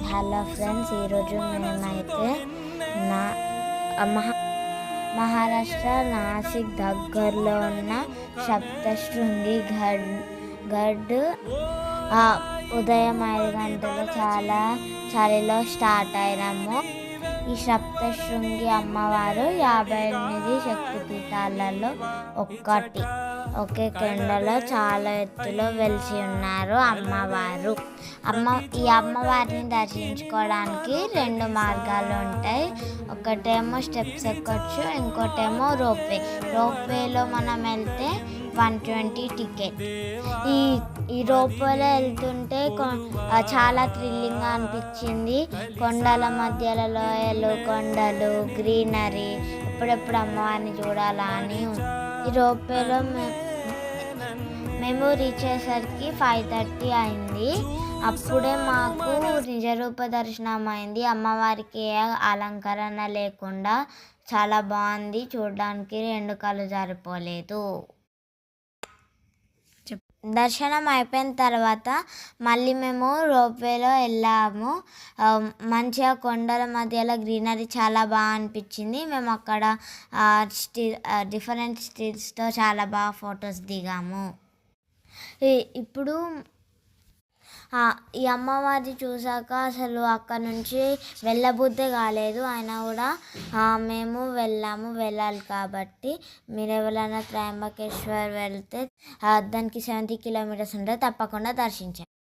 Hello friends, ఈరోజు మేమైతే నా మహారాష్ట్ర నాసిక్ దగ్గరలో ఉన్న సప్తశృంగి గడ్ ఉదయం 5 గంటలు చాలా చలిలో స్టార్ట్ అయినాము. ఈ సప్తశృంగి అమ్మవారు 58 శక్తిపీఠాలలో ఒకటి. ఒకే కొండలో చాలా ఎత్తులో వెలిసి ఉన్నారు అమ్మవారు. ఈ అమ్మవారిని దర్శించుకోవడానికి 2 మార్గాలు ఉంటాయి. ఒకటేమో స్టెప్స్ ఎక్కొచ్చు, ఇంకోటేమో రోప్వేలో మనం వెళ్తే 120 టికెట్. ఈ రోప్వేలో వెళ్తుంటే చాలా థ్రిల్లింగ్గా అనిపించింది. కొండల మధ్యలో లోయలు, కొండలు, గ్రీనరీ, ఎప్పుడెప్పుడు అమ్మవారిని చూడాలా అని. ఈ రోప్వేలో మేము రీచ్ అయ్యేసరికి 5:30 అయింది. అప్పుడే మాకు నిజరూప దర్శనం అయింది. అమ్మవారికి ఏ అలంకరణ లేకుండా చాలా బాగుంది. చూడడానికి 2 కళ్ళు సరిపోలేదు. దర్శనం అయిపోయిన తర్వాత మళ్ళీ మేము రోప్వేలో వెళ్ళాము. మంచిగా కొండల మధ్యలో గ్రీనరీ చాలా బాగా అనిపించింది. మేము అక్కడ డిఫరెంట్ స్టిల్స్తో చాలా బాగా ఫొటోస్ దిగాము. ఇప్పుడు ఈ అమ్మవారిని చూసాక అసలు అక్కడ నుంచి వెళ్ళబుద్ధే కాలేదు. అయినా కూడా మేము వెళ్ళాలి కాబట్టి మీరు ఎవరైనా త్రయంబకేశ్వర్ వెళ్తే దానికి 70 కిలోమీటర్స్ ఉంటుంది, తప్పకుండా దర్శించండి.